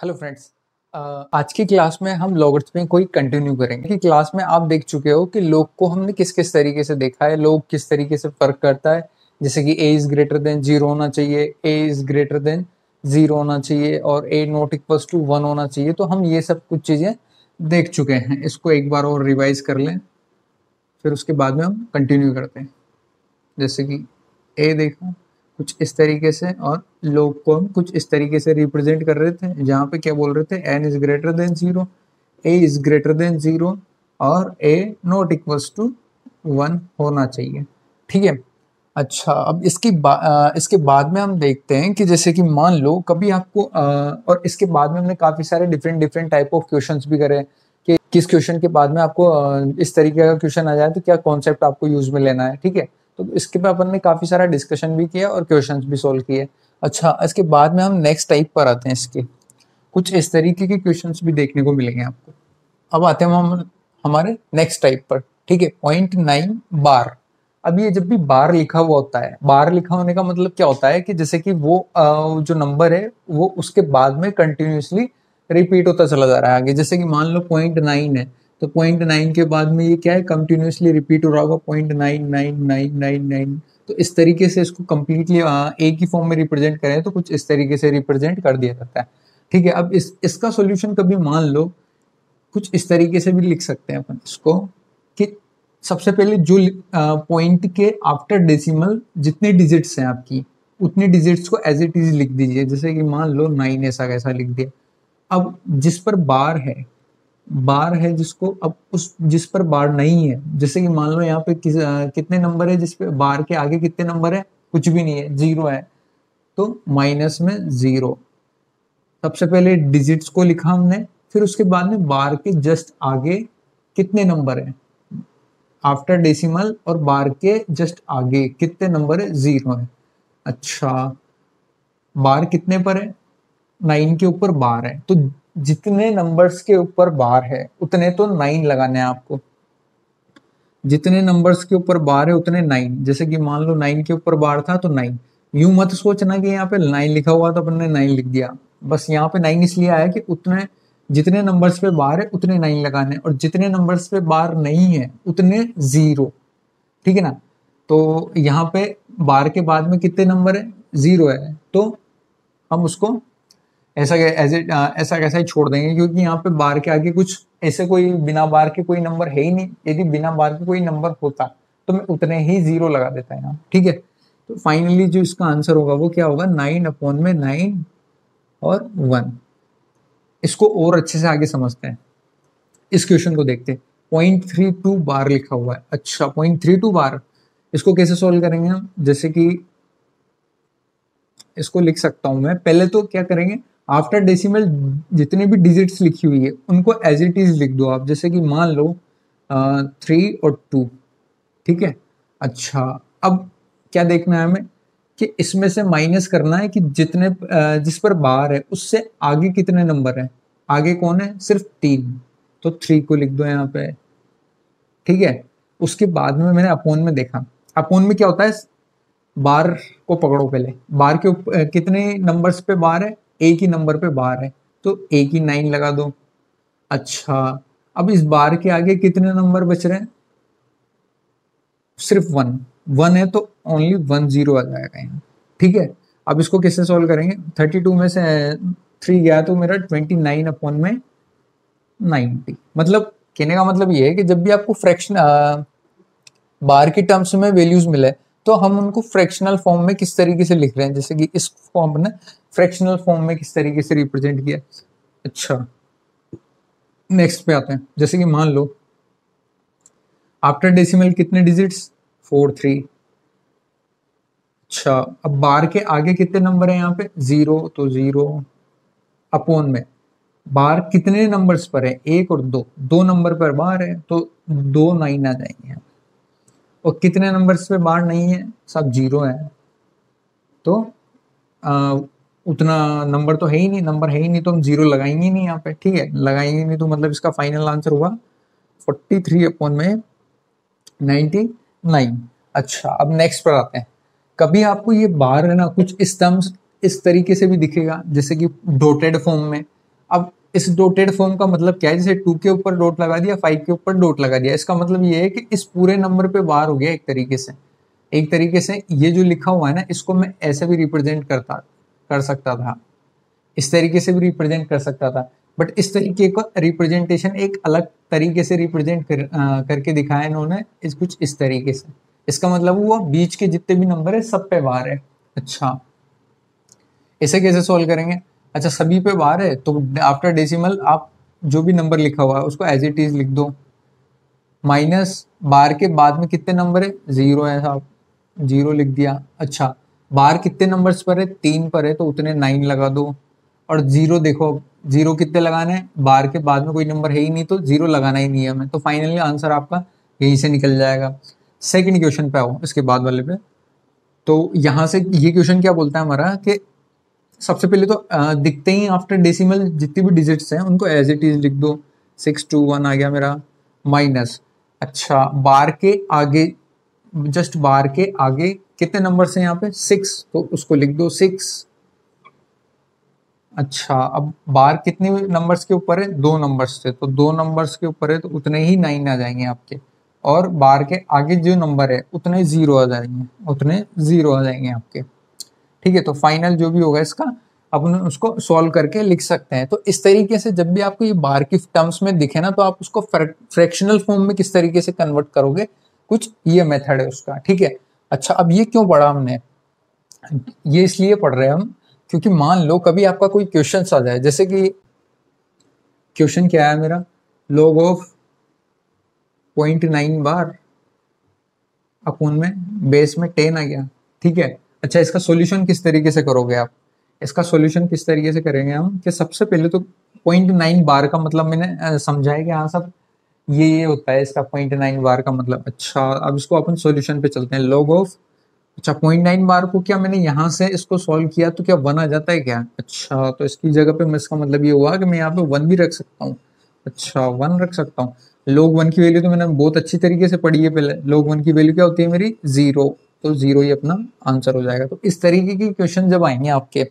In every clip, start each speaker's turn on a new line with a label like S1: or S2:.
S1: Hello friends. आज की class में हम लॉगरिथम को ही कंटिन्यू करेंगे कि क्लास में आप देख चुके हो कि लॉग को हमने किस किस तरीके से देखा है, लॉग किस तरीके से फर्क करता है। जैसे कि a इज ग्रेटर देन 0 होना चाहिए, a इज ग्रेटर देन 0 होना चाहिए और a नॉट इक्वल्स टू 1 होना चाहिए। तो हम ये सब कुछ चीज़ें देख चुके हैं। इसको एक बार और रिवाइज कर लें, फिर उसके बाद में हम कंटिन्यू करते हैं। जैसे कि a देखा कुछ इस तरीके से और लोग को हम कुछ इस तरीके से रिप्रेजेंट कर रहे थे, जहाँ पे क्या बोल रहे थे, n is greater than 0, a is greater than 0 और a नॉट इक्वल्स टू 1 होना चाहिए। ठीक है। अच्छा, अब इसके बाद में हम देखते हैं कि जैसे कि मान लो कभी आपको और इसके बाद में हमने काफ़ी सारे different different type of questions भी करे कि किस क्वेश्चन के बाद में आपको इस तरीके का क्वेश्चन आ जाए तो क्या कॉन्सेप्ट आपको यूज में लेना है। ठीक है, तो इसके पे अपन ने काफ़ी सारा डिस्कशन भी किया और क्वेश्चंस भी सॉल्व किए। अच्छा, इसके बाद में हम नेक्स्ट टाइप पर आते हैं। इसके कुछ इस तरीके के क्वेश्चंस भी देखने को मिलेंगे आपको। अब आते हैं हम हमारे नेक्स्ट टाइप पर। ठीक है, 0.9 बार। अब ये जब भी बार लिखा हुआ होता है, बार लिखा होने का मतलब क्या होता है कि जैसे कि वो जो नंबर है वो उसके बाद में कंटिन्यूसली रिपीट होता चला जा रहा है आगे। जैसे कि मान लो 0.9 है तो 0.9 के बाद में ये क्या है, कंटिन्यूसली रिपीट हो रहा होगा 0.99999। तो इस तरीके से इसको कंप्लीटली एक ही फॉर्म में रिप्रेजेंट करें तो कुछ इस तरीके से रिप्रेजेंट कर दिया जाता है। ठीक है, अब इसका सॉल्यूशन कभी मान लो कुछ इस तरीके से भी लिख सकते हैं अपन इसको कि सबसे पहले जो पॉइंट के आफ्टर डेसिमल जितने डिजिट्स हैं आपकी, उतने डिजिट्स को एज इट इज लिख दीजिए। जैसे कि मान लो 9 ऐसा कैसा लिख दिया। अब जिस पर बार है जिसको, अब उस जिस पर बार नहीं है, जैसे कि मान लो यहाँ पे कितने नंबर है जिस पे बार के आगे कितने नंबर है, कुछ भी नहीं है, 0 है, तो माइनस में 0। सबसे पहले डिजिट्स को लिखा हमने, फिर उसके बाद में बार के जस्ट आगे कितने नंबर है, आफ्टर डेसिमल और बार के जस्ट आगे कितने नंबर है, 0 है। अच्छा, बार कितने पर है, 9 के ऊपर बार है, तो जितने नंबर्स के ऊपर बार है उतने तो 9 लगाने हैं आपको। जितने नंबर्स के ऊपर बार है उतने 9। जैसे कि मान लो 9 के ऊपर बार था तो 9। यूं मत सोचना कि यहाँ पे 9 लिखा हुआ तो अपन ने 9 लिख दिया। बस यहाँ पे 9 इसलिए आया कि उतने जितने नंबर्स पे बार है उतने 9 लगाने, और जितने नंबर्स पे बार नहीं है उतने 0। ठीक है ना। तो यहाँ पे बार के बाद में कितने नंबर है, 0 है, तो हम उसको ऐसा कैसा ही छोड़ देंगे, क्योंकि यहाँ पे बार के आगे कुछ ऐसे कोई बिना बार के कोई नंबर है ही नहीं। यदि बिना बार के कोई नंबर होता तो मैं उतने ही 0 लगा देता यहाँ। ठीक है, तो फाइनली जो इसका आंसर होगा वो क्या होगा, 9/9 और 1। इसको और अच्छे से आगे समझते हैं, इस क्वेश्चन को देखते हैं। 0.32 बार लिखा हुआ है। अच्छा, 0.32 बार, इसको कैसे सोल्व करेंगे हम। जैसे कि इसको लिख सकता हूं मैं, पहले तो क्या करेंगे, आफ्टर डेसिमल जितनी भी डिजिट्स लिखी हुई है उनको एज इट इज लिख दो आप। जैसे कि मान लो 3 और 2। ठीक है। अच्छा, अब क्या देखना है हमें कि इसमें से माइनस करना है कि जिस पर बार है उससे आगे कितने नंबर है। आगे कौन है, सिर्फ 3, तो 3 को लिख दो यहाँ पे। ठीक है, उसके बाद में मैंने अपोन में देखा, अपोन में क्या होता है, बार को पकड़ो पहले, बार के ऊपर कितने नंबर्स पे बार है, एक ही नंबर पे बार है, तो एक ही 9 लगा दो। अच्छा, अब इस बार के आगे कितने नंबर बच रहे हैं, सिर्फ 1 है, तो ओनली 10 आ जाएगा यहाँ। ठीक है, अब इसको कैसे सॉल्व करेंगे, 32 में से 3 गया तो मेरा 29/90। मतलब कहने का मतलब ये है कि जब भी आपको फ्रैक्शन बार के टर्म्स में वैल्यूज मिले तो हम उनको फ्रैक्शनल फॉर्म में किस तरीके से लिख रहे हैं। जैसे कि इस फॉर्म ने फ्रैक्शनल फॉर्म में किस तरीके से रिप्रेजेंट किया। अच्छा, नेक्स्ट पे आते हैं। जैसे कि मान लो आफ्टर डेसिमल कितने डिजिट्स, 4 3। अच्छा, अब बार के आगे कितने नंबर है यहाँ पे, 0, तो 0 अपोन में बार कितने नंबर्स पर है, 1 और 2, 2 नंबर पर बार है, तो 2 9 आ जाएंगे। और कितने नंबर्स पे बार नहीं है, सब 0 है, तो उतना नंबर तो है ही नहीं, नंबर है ही नहीं, तो हम 0 लगाएंगे नहीं यहाँ पे। ठीक है, लगाएंगे नहीं तो मतलब इसका फाइनल आंसर हुआ 43/99। अच्छा, अब नेक्स्ट पर आते हैं। कभी आपको ये बार है ना कुछ इस टर्म्स इस तरीके से भी दिखेगा, जैसे कि डॉटेड फॉर्म में, अब इस डॉटेड फॉर्म का मतलब क्या है, जैसे 2 के ऊपर डॉट लगा दिया, 5 के ऊपर डॉट लगा दिया, इसका मतलब ये है कि इस पूरे नंबर पे बार हो गया एक तरीके से। एक तरीके से ये जो लिखा हुआ है ना, इसको मैं ऐसे भी रिप्रेजेंट कर सकता था, इस तरीके से भी रिप्रेजेंट कर सकता था, बट इस तरीके का रिप्रेजेंटेशन एक अलग तरीके से करके दिखाया इन्होंने, कुछ इस तरीके से। इसका मतलब हुआ बीच के जितने भी नंबर है सब पे बार है। अच्छा, इसे कैसे सॉल्व करेंगे? अच्छा, सभी पे बार है तो आफ्टर डेसिमल आप जो भी नंबर लिखा हुआ है उसको एज इट इज लिख दो, माइनस बार के बाद में कितने नंबर है, 0 है साहब, 0 लिख दिया। अच्छा, बार कितने नंबर्स पर है, 3 पर है तो उतने 9 लगा दो। और 0 देखो, 0 कितने लगाने हैं, बार के बाद में कोई नंबर है ही नहीं तो 0 लगाना ही नहीं है हमें, तो फाइनली आंसर आपका यहीं से निकल जाएगा। सेकंड क्वेश्चन पे आओ, इसके बाद वाले पे। तो यहाँ से ये क्वेश्चन क्या बोलता है हमारा कि सबसे पहले तो दिखते ही आफ्टर डेसिमल जितनी भी डिजिट्स हैं उनको एज इट इज लिख दो। 621 आ गया मेरा, माइनस। अच्छा, बार के आगे, जस्ट बार के आगे कितने नंबर हैं यहाँ पे, 6, तो उसको लिख दो 6। अच्छा, अब बार कितने नंबर्स के ऊपर है, 2 नंबर्स से, तो 2 नंबर्स के ऊपर है तो उतने ही 9 आ जाएंगे आपके। और बार के आगे जो नंबर है उतने 0 आ जाएंगे, उतने 0 आ जाएंगे आपके। ठीक है, तो फाइनल जो भी होगा इसका अपन उसको सॉल्व करके लिख सकते हैं। तो इस तरीके से जब भी आपको ये बार की टर्म्स में दिखे ना, तो आप उसको फ्रैक्शनल फॉर्म में किस तरीके से कन्वर्ट करोगे, कुछ ये मेथड है उसका। ठीक है। अच्छा, अब ये क्यों पढ़ा हमने, ये इसलिए पढ़ रहे हैं हम क्योंकि मान लो कभी आपका कोई क्वेश्चन आ जाए, जैसे कि क्वेश्चन क्या है मेरा, log ऑफ 0.9 बार अपोन में बेस में 10 आ गया। ठीक है। अच्छा, इसका सॉल्यूशन किस तरीके से करोगे आप, इसका सॉल्यूशन किस तरीके से करेंगे हम कि सबसे पहले तो 0.9 बार का मतलब मैंने समझा है कि हाँ सब ये होता है इसका 0.9 बार का मतलब। अच्छा, अब इसको अपन सॉल्यूशन पे चलते हैं। log ऑफ, अच्छा 0.9 बार को क्या मैंने यहाँ से इसको सॉल्व किया तो क्या 1 आ जाता है क्या? अच्छा, तो इसकी जगह पे मैं, इसका मतलब ये हुआ कि मैं यहाँ पे 1 भी रख सकता हूँ। अच्छा, 1 रख सकता हूँ। log 1 की वैल्यू तो मैंने बहुत अच्छी तरीके से पढ़ी है पहले। log 1 की वैल्यू क्या होती है मेरी, 0, तो 0 ही अपना आंसर हो जाएगा। तो इस तरीके के क्वेश्चन जब आएंगे आपके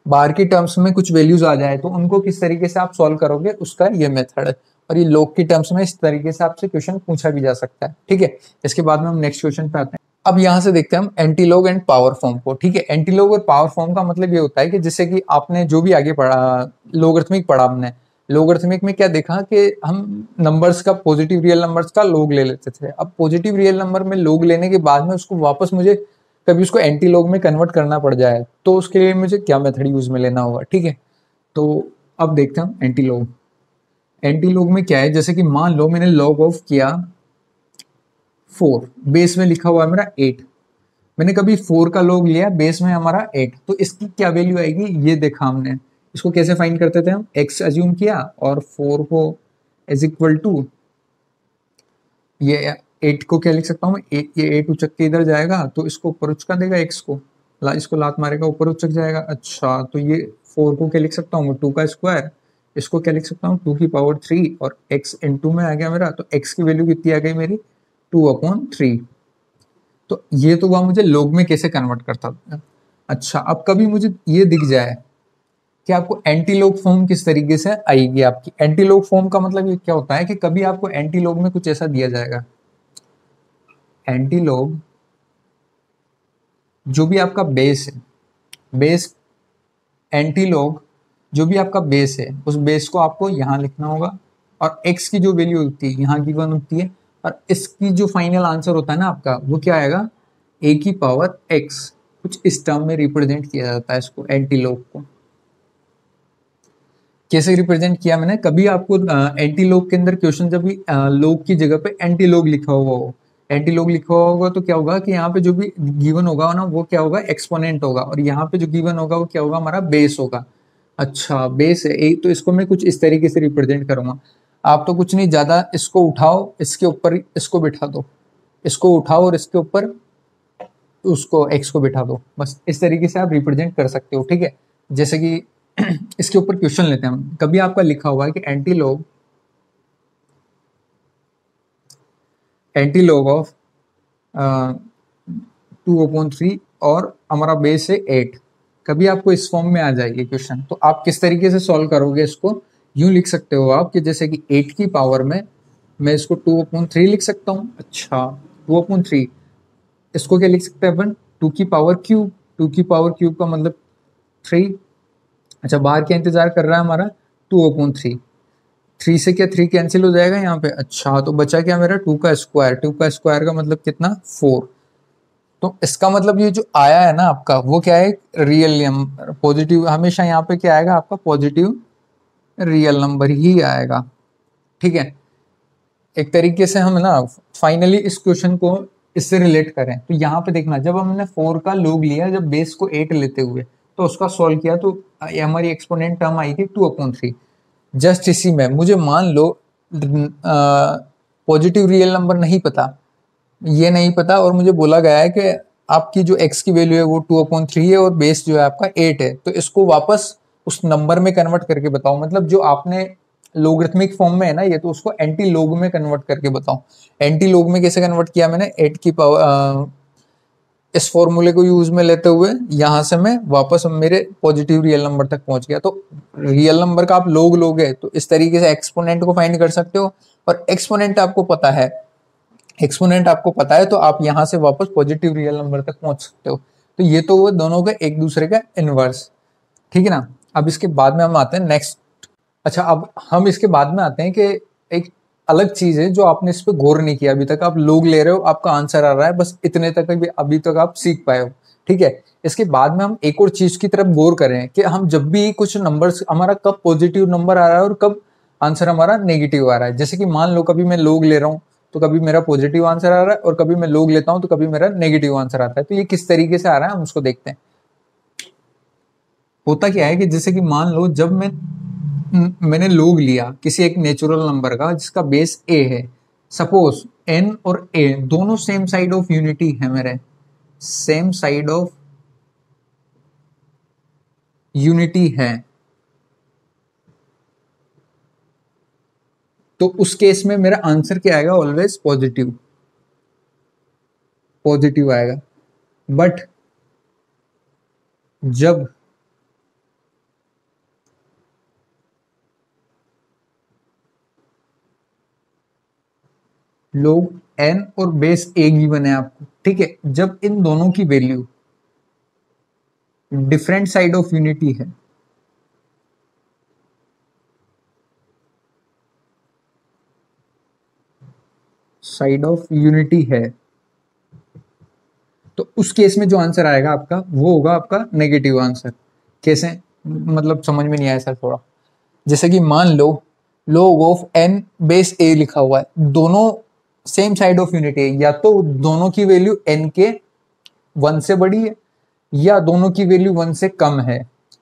S1: बार की टर्म्स में कुछ वैल्यूज आ जाए तो उनको किस तरीके से आप सॉल्व करोगे, उसका ये मेथड है। और ये log की टर्म्स में इस तरीके से आपसे क्वेश्चन पूछा भी जा सकता है। ठीक है, इसके बाद में हम नेक्स्ट क्वेश्चन पे आते हैं। अब यहाँ से देखते हैं हम एंटीलॉग एंड पावर फॉर्म को। ठीक है, एंटीलॉग और पावर फॉर्म का मतलब ये होता है कि जैसे कि आपने जो भी आगे पढ़ा, लोगरिथमिक पढ़ा हमने, लोगरिथमिक में क्या देखा कि हम नंबर्स का, पॉजिटिव रियल नंबर्स का log ले लेते थे। अब पॉजिटिव रियल नंबर में log लेने के बाद में उसको वापस मुझे कभी उसको एंटीलॉग में कन्वर्ट करना पड़ जाए तो उसके लिए मुझे क्या मेथड यूज में लेना होगा। ठीक है, तो अब देखते हैं हम एंटीलॉग। एंटीलॉग में क्या है, जैसे कि मान लो मैंने log ऑफ किया 4, बेस में लिखा हुआ है मेरा 8, मैंने कभी 4 का log लिया, बेस में हमारा 8, तो इसकी क्या वैल्यू आएगी ये देखा हमने। इसको कैसे फाइंड करते थे हम, x अज्यूम किया और 4 को इज इक्वल टू, ये 8 को क्या लिख सकता हूँ मैं, ये 8 उचक के इधर जाएगा तो इसको ऊपर उचका देगा, x को इसको लात मारेगा ऊपर उचक जाएगा। अच्छा, तो ये 4 को क्या लिख सकता हूँ मैं, 2 का स्क्वायर, इसको क्या लिख सकता हूँ 2 की पावर 3, और x इंटू में आ गया मेरा, तो x की वैल्यू कितनी आ गई मेरी, 2/3। तो ये तो हुआ मुझे log में कैसे कन्वर्ट करता था। अच्छा, अब कभी मुझे ये दिख जाए कि आपको एंटी लॉग फॉर्म किस तरीके से आएगी आपकी। एंटी लॉग फॉर्म का मतलब ये क्या होता है कि कभी आपको एंटी लॉग में कुछ ऐसा दिया जाएगा, एंटी लॉग जो भी आपका बेस है, बेस एंटी लॉग जो भी आपका बेस है उस बेस को आपको यहाँ लिखना होगा, और x की जो वैल्यू होती है यहाँ गिवन होती है, और इसकी जो फाइनल आंसर होता है ना आपका, वो क्या आएगा, a की पावर x, कुछ इस टर्म में रिप्रेजेंट किया जाता है इसको, एंटी लॉग को। कैसे रिप्रेजेंट किया मैंने, कभी आपको एंटी लॉग के अंदर क्वेश्चन जब भी लॉग की जगह पे एंटी लॉग लिखा हुआ हो, एंटी लॉग लिखा हुआ होगा तो क्या होगा कि यहाँ पे जो भी गिवन होगा ना वो क्या होगा, एक्सपोनेंट होगा, और यहाँ पे जो गिवन होगा वो क्या होगा, हमारा बेस होगा। अच्छा, बेस है एक, तो इसको मैं कुछ इस तरीके से रिप्रेजेंट करूंगा। आप तो कुछ नहीं, ज्यादा इसको उठाओ, इसके ऊपर इसको बिठा दो, इसको उठाओ और इसके ऊपर उसको एक्स को बिठा दो, बस इस तरीके से आप रिप्रेजेंट कर सकते हो। ठीक है, जैसे कि इसके ऊपर क्वेश्चन लेते हैं हम, कभी आपका लिखा हुआ है कि एंटी लॉग ऑफ 2/3 और हमारा बेस है 8, कभी आपको इस फॉर्म में आ जाएगी क्वेश्चन, तो आप किस तरीके से सॉल्व करोगे इसको, यूं लिख सकते हो आप कि जैसे कि 8 की पावर में मैं इसको 2/3 लिख सकता हूँ। अच्छा, 2/3 इसको क्या लिख सकते हैं अपन, 2 की पावर क्यूब। 2 की पावर क्यूब का मतलब 3। अच्छा, बाहर क्या इंतजार कर रहा है हमारा, 2/3। 3 से क्या 3 कैंसिल हो जाएगा यहाँ पे। अच्छा, तो बचा क्या मेरा 2 का स्क्वायर। 2 का स्क्वायर का मतलब कितना, 4। तो इसका मतलब ये जो आया है ना आपका, वो क्या है, रियल नंबर, पॉजिटिव। हमेशा यहाँ पे क्या आएगा आपका, पॉजिटिव रियल नंबर ही आएगा। ठीक है, एक तरीके से हम ना फाइनली इस क्वेश्चन को इससे रिलेट करें तो यहाँ पे देखना, जब हमने 4 का लोग लिया, जब बेस को 8 लेते हुए तो उसका सॉल्व किया, तो ये हमारी एक्सपोनेंट टर्म आई थी 2/3। जस्ट इसी में मुझे मान लो पॉजिटिव रियल नंबर नहीं पता, ये नहीं पता, और मुझे बोला गया है कि आपकी जो x की वैल्यू है वो 2/3 है और बेस जो है आपका 8 है, तो इसको वापस उस नंबर में कन्वर्ट करके बताओ। मतलब जो आपने लोगरिथमिक फॉर्म में है ना ये, तो उसको एंटी लोग में कन्वर्ट करके बताओ। एंटी लोग में कैसे कन्वर्ट किया मैंने, 8 की पावर, इस फॉर्मूले को यूज में लेते हुए यहां से मैं वापस मेरे पॉजिटिव रियल नंबर तक पहुंच गया। तो रियल नंबर का आप लोग लोगे तो इस तरीके से एक्सपोनेंट को फाइंड कर सकते हो, और एक्सपोनेंट आपको पता है तो आप यहां से वापस पॉजिटिव रियल नंबर तक पहुंच सकते हो। तो ये तो वो दोनों का एक दूसरे का इनवर्स। ठीक है ना। अब इसके बाद में हम आते हैं नेक्स्ट। अच्छा, अब हम इसके बाद में आते हैं कि एक अलग चीज है जो आपने इस पे गौर नहीं किया अभी तक। आप लोग ले रहे हो, आपका आंसर आ रहा है, बस इतने तक अभी तक आप सीख पाए हो। ठीक है, इसके बाद में हम एक और चीज की तरफ गौर करें कि हम जब भी कुछ नंबर्स, हमारा कब पॉजिटिव नंबर आ रहा है और कब आंसर हमारा नेगेटिव आ रहा है। जैसे कि मान लो कभी मैं लोग ले रहा हूँ तो कभी मेरा पॉजिटिव आंसर आ रहा है, और कभी मैं लोग लेता हूं तो कभी मेरा नेगेटिव आंसर आता है। तो ये किस तरीके से आ रहा है हम उसको देखते हैं। होता क्या है कि जैसे कि मान लो जब मैंने लोग लिया किसी एक नेचुरल नंबर का जिसका बेस ए है, सपोज एन और ए दोनों सेम साइड ऑफ यूनिटी है मेरे, सेम साइड ऑफ यूनिटी है, तो उस केस में मेरा आंसर क्या आएगा, ऑलवेज पॉजिटिव, पॉजिटिव आएगा। बट जब लोग एन और बेस ए गिवन है आपको, ठीक है, जब इन दोनों की value different side of unity है, साइड ऑफ यूनिटी है, तो उस केस में जो आंसर आएगा आपका वो होगा आपका नेगेटिव आंसर। कैसे, मतलब समझ में नहीं आया सर थोड़ा। जैसे कि मान लो log of n base a लिखा हुआ है, दोनों सेम साइड ऑफ यूनिटी है, या तो दोनों की वैल्यू n के 1 से बड़ी है या दोनों की वैल्यू 1 से कम है,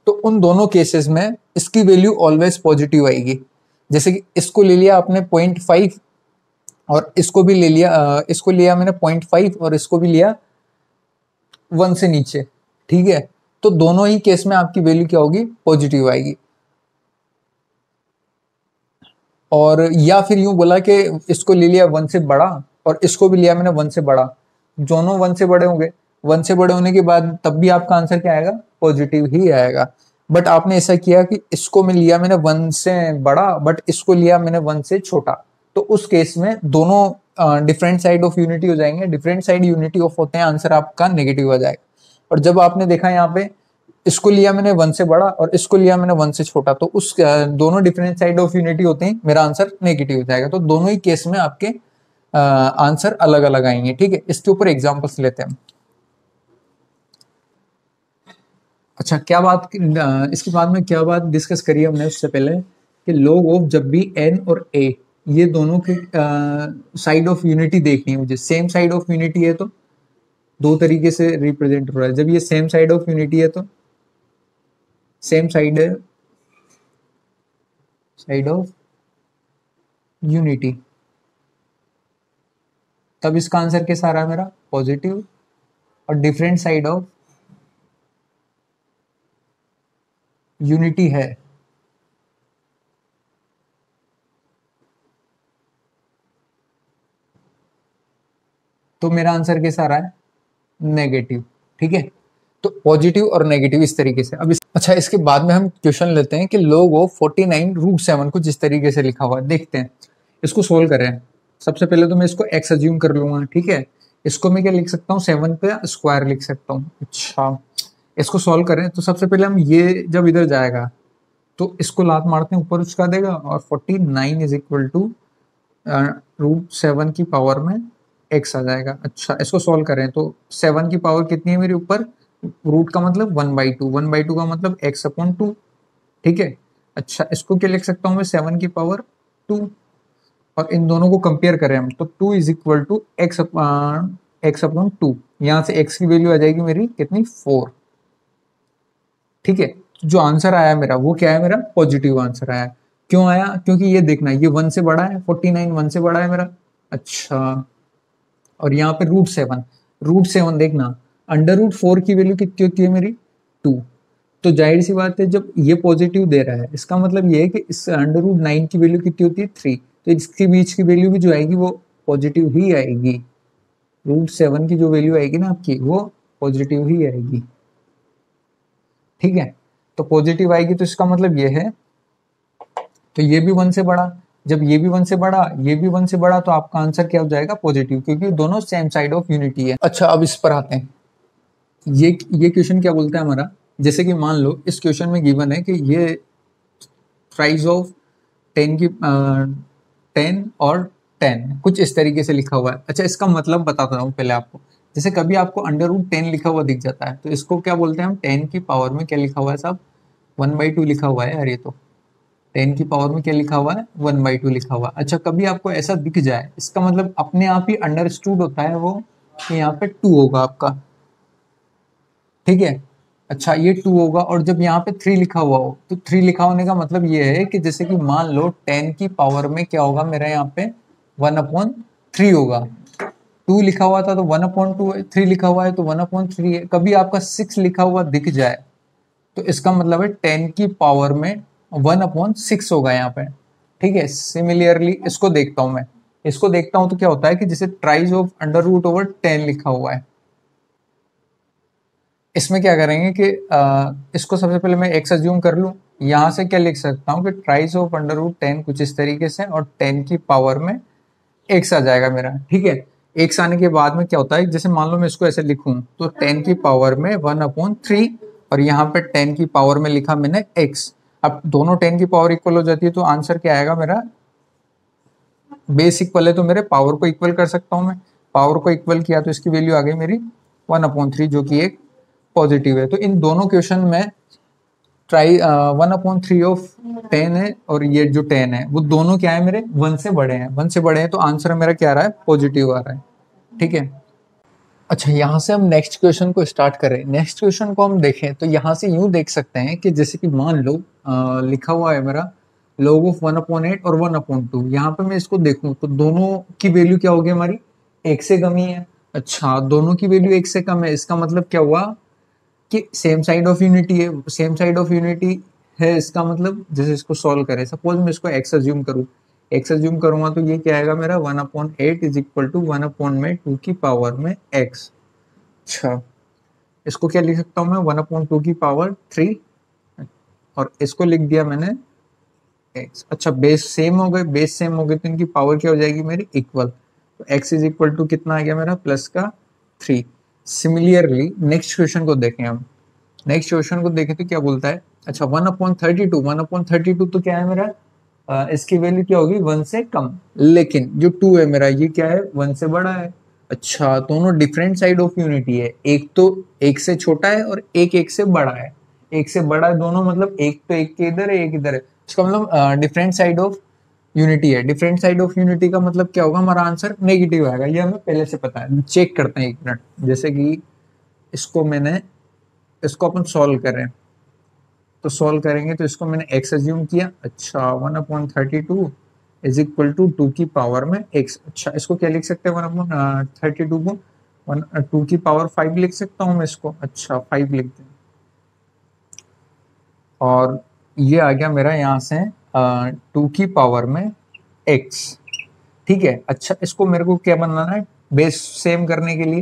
S1: तो उन दोनों केसेस में इसकी वैल्यू ऑलवेज पॉजिटिव आएगी। जैसे कि इसको ले लिया आपने 0.5 और इसको भी ले लिया, इसको लिया मैंने 0.5 और इसको भी लिया 1 से नीचे, ठीक है, तो दोनों ही केस में आपकी वैल्यू क्या होगी, पॉजिटिव आएगी। और या फिर यूं बोला कि इसको ले लिया 1 से बड़ा और इसको भी लिया मैंने 1 से बड़ा, दोनों 1 से बड़े होंगे, 1 से बड़े होने के बाद तब भी आपका आंसर क्या आएगा, पॉजिटिव ही आएगा। बट आपने ऐसा किया कि इसको मैं लिया मैंने 1 से बड़ा बट इसको लिया मैंने 1 से छोटा, तो उस केस में दोनों डिफरेंट साइड ऑफ यूनिटी हो जाएंगे। डिफरेंट साइड यूनिटी ऑफ होते हैं, आंसर आपका नेगेटिव आ जाएगा। और जब आपने देखा यहाँ पे इसको लिया मैंने 1 से बड़ा और इसको लिया मैंने 1 से छोटा, तो उस दोनों डिफरेंट साइड ऑफ यूनिटी होते हैं, मेरा आंसर नेगेटिव हो जाएगा। तो दोनों ही केस में आपके आंसर अलग अलग आएंगे। ठीक है, इसके ऊपर एग्जांपल्स लेते हैं। अच्छा, क्या बात इसके बाद में क्या बात डिस्कस करी हमने उससे पहले कि log ऑफ जब भी n और a ये दोनों के साइड ऑफ यूनिटी देखनी है मुझे, सेम साइड ऑफ यूनिटी है तो दो तरीके से रिप्रेजेंट हो रहा है। जब ये सेम साइड ऑफ यूनिटी है तो सेम साइड है, साइड ऑफ यूनिटी, तब इसका आंसर कैसा आ रहा है मेरा, पॉजिटिव। और डिफरेंट साइड ऑफ यूनिटी है तो मेरा आंसर कैसा आ रहा है, नेगेटिव। ठीक है, तो पॉजिटिव और नेगेटिव इस तरीके से। अब अच्छा, इसके बाद में हम क्वेश्चन लेते हैं कि log ऑफ 49√7 कुछ इस तरीके से लिखा हुआ है। देखते हैं, इसको सोल्व करें। सबसे पहले तो मैं इसको x अज्यूम कर लूंगा, ठीक है। इसको मैं क्या लिख सकता हूँ, 7 पे स्क्वायर लिख सकता हूँ। अच्छा, इसको सोल्व करें तो सबसे पहले हम ये जब इधर जाएगा तो इसको लात मारते हैं, ऊपर उसका देगा, और 49 इज इक्वल टू √7 की पावर में x आ जाएगा। अच्छा, इसको सोल्व करें तो 7 की पावर कितनी है मेरे ऊपर, रूट का मतलब 1/2, 1/2 का मतलब x/2, ठीक है। अच्छा, इसको क्या लिख सकता हूँ मैं, 7 की पावर 2, और इन दोनों को कंपेयर करें हम तो 2 इज इक्वल टू x/2। यहाँ से x की वैल्यू आ जाएगी मेरी कितनी, 4, ठीक है। जो आंसर आया मेरा वो क्या है, मेरा पॉजिटिव आंसर आया। क्यों आया, क्योंकि ये देखना, ये 1 से बड़ा है, 49 1 से बड़ा है मेरा। अच्छा, और यहाँ पे √7 देखना, √4 की वैल्यू कितनी होती है मेरी, 2। तो जाहिर सी बात है, जब ये पॉजिटिव दे रहा है, इसका मतलब ये है कि इस √9 की वैल्यू कितनी होती है, 3। तो इसके बीच की वैल्यू भी जो आएगी वो पॉजिटिव ही आएगी। √7 की जो वैल्यू आएगी ना आपकी, वो पॉजिटिव ही आएगी, ठीक है। तो पॉजिटिव आएगी तो इसका मतलब ये है, तो ये भी 1 से बड़ा, जब ये भी 1 से बड़ा, ये भी 1 से बड़ा, तो आपका आंसर क्या हो जाएगा, पॉजिटिव, क्योंकि दोनों सेम साइड ऑफ यूनिटी है। अच्छा, अब इस पर आते हैं। ये क्वेश्चन क्या बोलता है हमारा, जैसे कि मान लो इस क्वेश्चन में गिवन है कि ये प्राइस ऑफ 10 की 10 और 10 कुछ इस तरीके से लिखा हुआ है। अच्छा, इसका मतलब बताता हूँ पहले आपको। जैसे कभी आपको √10 लिखा हुआ दिख जाता है तो इसको क्या बोलते हैं हम, 10 की पावर में क्या लिखा हुआ है साहब, 1/2 लिखा हुआ है यार। ये तो 10 की पावर में क्या लिखा हुआ है, 1/2 लिखा हुआ है। अच्छा, कभी आपको ऐसा दिख जाए, इसका मतलब अपने आप ही अंडरस्टूड होता है वो कि यहाँ पे 2 होगा आपका, ठीक है। अच्छा, ये 2 होगा, और जब यहाँ पे 3 लिखा हुआ हो तो 3 लिखा होने का मतलब ये है कि जैसे कि मान लो 10 की पावर में क्या होगा मेरा, यहाँ पे 1/3 होगा। 2 लिखा हुआ था तो 1/2 है, 3 लिखा हुआ है तो 1/3 है। कभी आपका 6 लिखा हुआ दिख जाए तो इसका मतलब है 10 की पावर में 1/6 होगा यहाँ पे, ठीक है। सिमिलरली इसको देखता हूं मैं, इसको देखता हूं तो क्या होता है कि जैसे ट्राइज ऑफ √10 लिखा हुआ है, इसमें क्या करेंगे कि इसको सबसे पहले मैं x अज्यूम कर लूं। यहां से क्या लिख सकता हूं कि ट्राइज ऑफ √10 कुछ इस तरीके से, और 10 की पावर में x आ जाएगा मेरा, ठीक है। x आने के बाद में क्या होता है, जैसे मान लो मैं इसको ऐसे लिखूं तो 10 की पावर में 1/3, और यहाँ पे 10 की पावर में लिखा मैंने x। अब दोनों 10 की पावर इक्वल हो जाती है तो आंसर क्या आएगा मेरा, बेस इक्वल है तो मेरे पावर को इक्वल कर सकता हूँ मैं। पावर को इक्वल किया तो इसकी वैल्यू आ गई मेरी 1/3, जो कि एक पॉजिटिव है। तो इन दोनों क्वेश्चन में 1/3 है, और ये जो 10 है वो दोनों क्या है मेरे, 1 से बड़े हैं, 1 से बड़े हैं, तो आंसर मेरा क्या आ रहा है, पॉजिटिव आ रहा है, ठीक है। अच्छा, यहाँ से हम नेक्स्ट क्वेश्चन को स्टार्ट करें। नेक्स्ट क्वेश्चन को हम देखें तो यहाँ से यूं देख सकते हैं कि जैसे कि मान लो लिखा हुआ है मेरा log ऑफ 1/8 और 1/2। यहाँ पे मैं इसको देखूं तो दोनों की वैल्यू क्या होगी हमारी, एक से कम ही है। अच्छा, दोनों की वैल्यू एक से कम है, इसका मतलब क्या हुआ कि सेम साइड ऑफ यूनिटी है। सेम साइड ऑफ यूनिटी है, इसका मतलब जैसे इसको सॉल्व करें, सपोज मैं इसको x अज्यूम करूँ, x अज्यूम करूंगा तो ये क्या आएगा मेरा, 1/8 इज इक्वल टू 1/2 की पावर में x। अच्छा, इसको क्या लिख सकता हूँ मैं, 1/2 की पावर 3, और इसको लिख दिया मैंने x। अच्छा, बेस सेम हो गए, बेस सेम हो गए तो इनकी पावर क्या हो जाएगी मेरी, इक्वल। तो x इज इक्वल टू कितना आ गया मेरा, प्लस का 3। सिमिलरली नेक्स्ट क्वेश्चन को देखें हम। नेक्स्ट क्वेश्चन को देखें तो क्या बोलता है, अच्छा 1/32 तो क्या है मेरा, इसकी वैल्यू क्या होगी, 1 से कम, लेकिन जो 2 है मेरा ये क्या है, 1 से बड़ा है। अच्छा, दोनों डिफरेंट साइड ऑफ यूनिटी है, एक तो एक से छोटा है और एक से बड़ा है। एक से बड़ा है दोनों, मतलब एक तो एक के इधर है, एक इधर है, इसका मतलब डिफरेंट साइड ऑफ यूनिटी है। डिफरेंट साइड ऑफ यूनिटी का मतलब क्या होगा, हमारा आंसर नेगेटिव आएगा, ये हमें पहले से पता है। चेक करते हैं एक मिनट, जैसे कि इसको अपन सॉल्व करें तो सॉल्व करेंगे तो इसको मैंने x अज्यूम किया। अच्छा, 1/32 इज इक्वल टू 2 की पावर में x। अच्छा, इसको क्या लिख सकते हैं, 1/32 को 2 की पावर 5 लिख सकता हूँ मैं इसको। अच्छा, 5 लिख दें, और ये आ गया मेरा यहाँ से 2 की पावर में x, ठीक है। अच्छा, इसको मेरे को क्या बनाना है, बेस सेम करने के लिए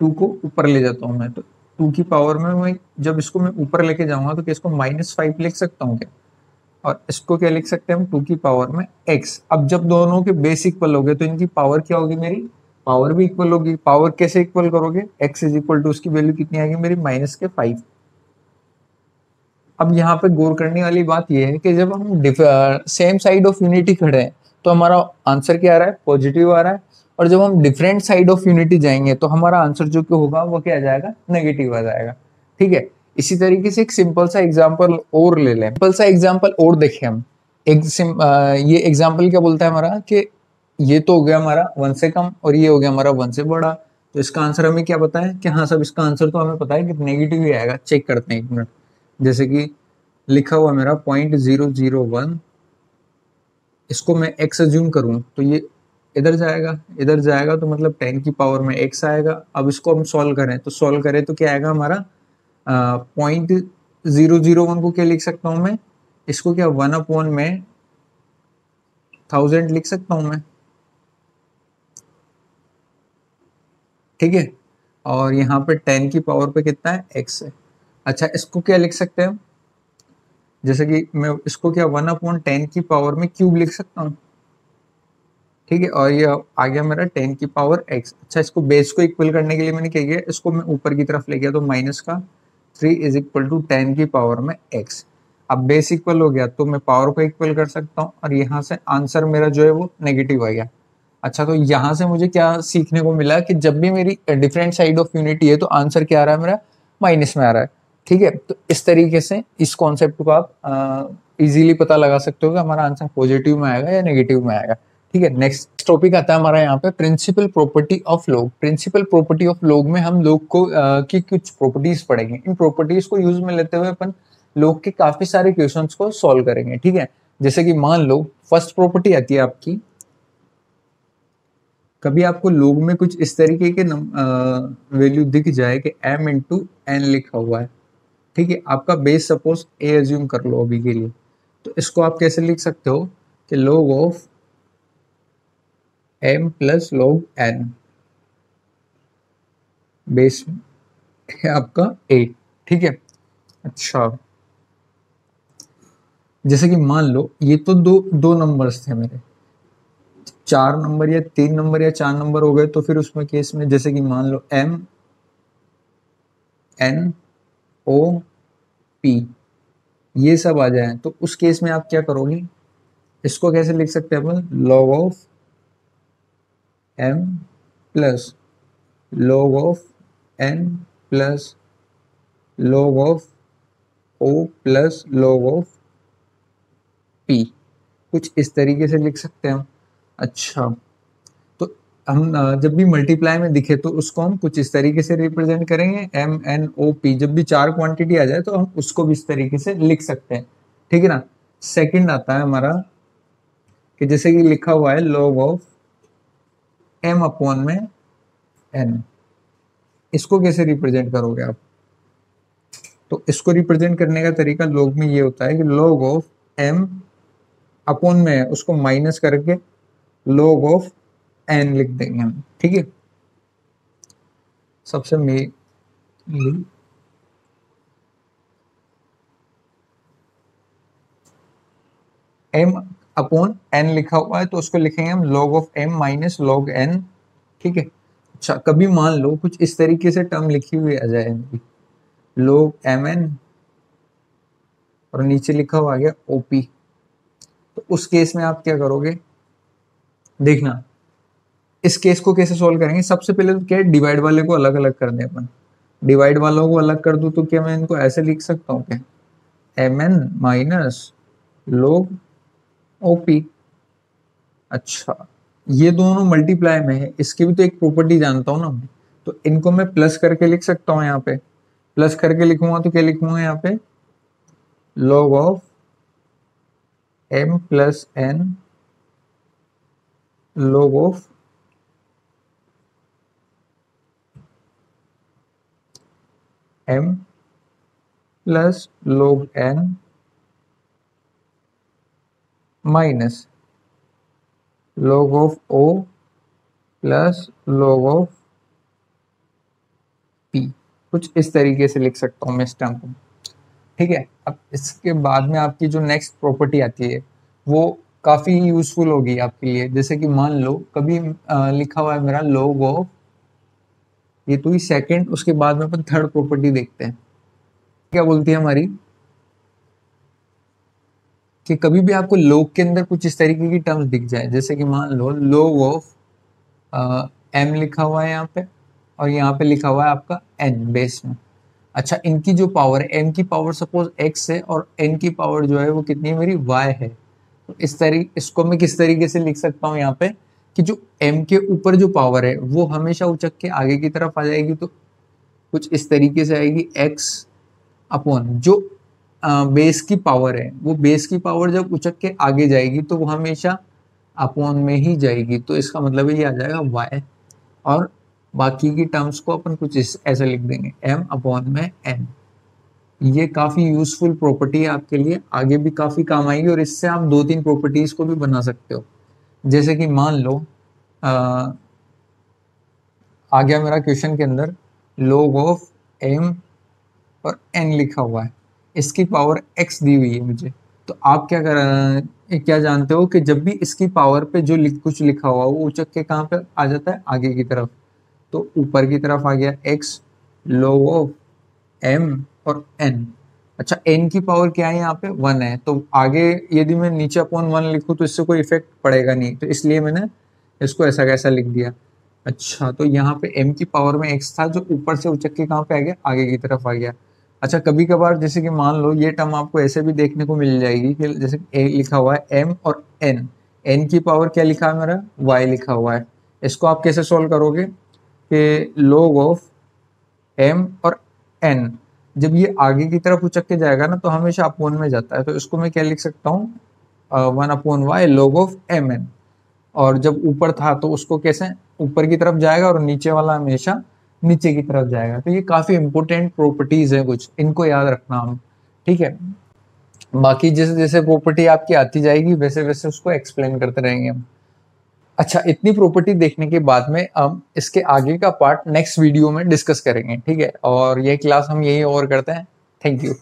S1: 2 को ऊपर ले जाता हूँ मैं, तो टू की पावर में मैं जब इसको मैं ऊपर लेके जाऊंगा तो क्या इसको -5 लिख सकता हूँ क्या? और इसको क्या लिख सकते हैं हम, टू की पावर में x। अब जब दोनों के बेस इक्वल हो गए तो इनकी पावर क्या होगी, मेरी पावर भी इक्वल होगी। पावर कैसे इक्वल करोगे, x इज इक्वल टू उसकी वैल्यू कितनी आएगी मेरी -5। अब यहाँ पे गौर करने वाली बात यह है कि जब हम सेम साइड ऑफ यूनिटी खड़े हैं तो हमारा आंसर क्या आ रहा है, पॉजिटिव आ रहा है। और जब हम डिफरेंट साइड ऑफ यूनिटी जाएंगे तो हमारा आंसर जो कि होगा वो क्या आ जाएगा, नेगेटिव आ जाएगा। ठीक है, इसी तरीके से एक सिंपल सा एग्जांपल और ले लें, सिंपल सा एग्जांपल और देखें हम। ये एग्जांपल क्या बोलता है हमारा कि ये तो हो गया हमारा 1 से कम और ये हो गया हमारा 1 से बड़ा। तो इसका आंसर हमें क्या पता है कि हाँ सब, इसका आंसर तो हमें पता है कि नेगेटिव ही आएगा। चेक करते हैं एक मिनट। जैसे कि लिखा हुआ मेरा 0.001, इसको मैं x अज्यूम करूं तो ये इधर जाएगा, इधर जाएगा तो मतलब 10 की पावर में x आएगा। अब इसको हम सॉल्व करें तो क्या आएगा हमारा 0.001 को क्या लिख सकता हूं मैं, इसको क्या 1 में 1000 लिख सकता हूं मैं। ठीक है, और यहाँ पे 10 की पावर पे कितना है, x है। अच्छा, इसको क्या लिख सकते हैं हम, जैसे कि मैं इसको क्या 1/10 की पावर में क्यूब लिख सकता हूँ। ठीक है, और ये आ गया मेरा 10 की पावर x। अच्छा, इसको बेस को इक्वल करने के लिए मैंने क्या किया, इसको मैं ऊपर की तरफ ले गया तो -3 इज इक्वल टू 10 की पावर में x। अब बेस इक्वल हो गया तो मैं पावर को इक्वल कर सकता हूँ और यहाँ से आंसर मेरा जो है वो नेगेटिव आ गया। अच्छा, तो यहाँ से मुझे क्या सीखने को मिला कि जब भी मेरी डिफरेंट साइड ऑफ यूनिटी है तो आंसर क्या आ रहा है मेरा, माइनस में आ रहा है। ठीक है, तो इस तरीके से इस कॉन्सेप्ट को आप इजीली पता लगा सकते हो कि हमारा आंसर पॉजिटिव में आएगा या नेगेटिव में आएगा। ठीक है, नेक्स्ट टॉपिक आता है हमारा यहाँ पे principal property of log. Principal property of log में हम लॉग को की कुछ प्रॉपर्टीज पढ़ेंगे। इन प्रॉपर्टीज को यूज में लेते हुए अपन लॉग के काफी सारे क्वेश्चंस को सॉल्व करेंगे। ठीक है, जैसे कि मान लो फर्स्ट प्रॉपर्टी आती है आपकी, कभी आपको लॉग में कुछ इस तरीके के वैल्यू दिख जाए कि m/n लिखा हुआ है। ठीक है, आपका बेस सपोज a अज्यूम कर लो अभी के लिए, तो इसको आप कैसे लिख सकते हो कि log of m plus log n, base है आपका a। ठीक है, अच्छा जैसे कि मान लो ये तो दो दो नंबर्स थे मेरे, 4 नंबर या 3 नंबर या 4 नंबर हो गए तो फिर उसमें केस में जैसे कि मान लो m/n/o/p ये सब आ जाए तो उस केस में आप क्या करोगे, इसको कैसे लिख सकते हैं अपन, log of m plus log of n plus log of o plus log of p, कुछ इस तरीके से लिख सकते हैं हम। अच्छा, तो हम जब भी मल्टीप्लाई में दिखे तो उसको हम कुछ इस तरीके से रिप्रेजेंट करेंगे, m/n/o/p। जब भी 4 क्वांटिटी आ जाए तो हम उसको भी इस तरीके से लिख सकते हैं। ठीक है ना। सेकंड आता है हमारा कि जैसे कि लिखा हुआ है log ऑफ m/n, इसको कैसे रिप्रेजेंट करोगे आप, तो इसको रिप्रेजेंट करने का तरीका log में ये होता है कि log ऑफ m अपॉन में है उसको माइनस करके log ऑफ n लिख देंगे हम। ठीक है, सबसे मेन m अपॉन n लिखा हुआ है तो उसको लिखेंगे हम log of m minus log n। ठीक है, अच्छा कभी मान लो कुछ इस तरीके से टर्म लिखी हुई आ जाए log mn और नीचे लिखा हुआ आ गया op, तो उस केस में आप क्या करोगे, देखना इस केस को कैसे सॉल्व करेंगे। सबसे पहले तो क्या है, डिवाइड वाले को अलग अलग कर दें अपन। डिवाइड वालों को अलग कर दूं तो क्या मैं इनको ऐसे लिख सकता हूँ क्या, mn माइनस log op। अच्छा, ये दोनों मल्टीप्लाई में है, इसकी भी तो एक प्रॉपर्टी जानता हूँ ना मैं, तो इनको मैं प्लस करके लिख सकता हूँ। यहाँ पे प्लस करके लिखूंगा तो क्या लिखूंगा यहाँ पे, log of m plus n log of m plus log n minus log of o plus log of p। कुछ इस तरीके से लिख सकता हूँ मैं इस टर्म को। ठीक है, अब इसके बाद में आपकी जो नेक्स्ट प्रॉपर्टी आती है वो काफ़ी यूजफुल होगी आपके लिए। जैसे कि मान लो कभी लिखा हुआ है मेरा लॉग ऑफ, ये तो ही सेकंड, उसके बाद में अपन थर्ड प्रॉपर्टी देखते हैं क्या बोलती है हमारी, कि कभी भी आपको लॉग के अंदर कुछ इस तरीके की टर्म्स दिख जाए, जैसे कि मान लो लॉग ऑफ एम लिखा हुआ है यहाँ पे, और यहाँ पे लिखा हुआ है आपका एन बेस में। अच्छा, इनकी जो पावर है, एम की पावर सपोज एक्स है और एन की पावर जो है वो कितनी है मेरी, वाई है। तो इसको मैं किस तरीके से लिख सकता हूँ यहाँ पे, कि जो एम के ऊपर जो पावर है वो हमेशा उचक के आगे की तरफ आ जाएगी, तो कुछ इस तरीके से आएगी एक्स अपॉन जो बेस की पावर है, वो बेस की पावर जब उचक के आगे जाएगी तो वो हमेशा अपॉन में ही जाएगी, तो इसका मतलब ये आ जाएगा वाई। और बाकी की टर्म्स को अपन कुछ ऐसे लिख देंगे एम अपॉन में एन। ये काफ़ी यूजफुल प्रॉपर्टी है आपके लिए, आगे भी काफ़ी काम आएगी, और इससे आप 2-3 प्रॉपर्टीज को भी बना सकते हो। जैसे कि मान लो आ गया मेरा क्वेश्चन के अंदर log ऑफ एम और एन लिखा हुआ है, इसकी पावर एक्स दी हुई है मुझे। तो आप क्या जानते हो कि जब भी इसकी पावर पे जो कुछ लिखा हुआ वो उचक के कहाँ पे आ जाता है, आगे की तरफ। तो ऊपर की तरफ आ गया एक्स log ऑफ एम और एन। अच्छा, एन की पावर क्या है यहाँ पे, 1 है, तो आगे यदि मैं नीचे अपॉन 1 लिखूँ तो इससे कोई इफेक्ट पड़ेगा नहीं, तो इसलिए मैंने इसको ऐसा कैसा लिख दिया। अच्छा, तो यहाँ पे एम की पावर में एक्स था जो ऊपर से उचक के कहाँ पे आ गया, आगे की तरफ आ गया। अच्छा, कभी कभार जैसे कि मान लो ये टर्म आपको ऐसे भी देखने को मिल जाएगी कि जैसे ए लिखा हुआ है एम और एन, एन की पावर क्या लिखा है मेरा, वाई लिखा हुआ है। इसको आप कैसे सोल्व करोगे कि log ऑफ एम और एन जब ये आगे की तरफ उचक के जाएगा ना तो हमेशा अपॉन में जाता है, तो इसको मैं क्या लिख सकता हूँ, 1/y log of M N. और जब ऊपर था तो उसको कैसे ऊपर की तरफ जाएगा और नीचे वाला हमेशा नीचे की तरफ जाएगा। तो ये काफी इंपॉर्टेंट प्रॉपर्टीज है कुछ, इनको याद रखना हम। ठीक है, बाकी जैसे जैसे प्रॉपर्टी आपकी आती जाएगी वैसे वैसे उसको एक्सप्लेन करते रहेंगे हम। अच्छा, इतनी प्रॉपर्टी देखने के बाद में हम इसके आगे का पार्ट नेक्स्ट वीडियो में डिस्कस करेंगे। ठीक है, और ये क्लास हम यही ओवर करते हैं। Thank you.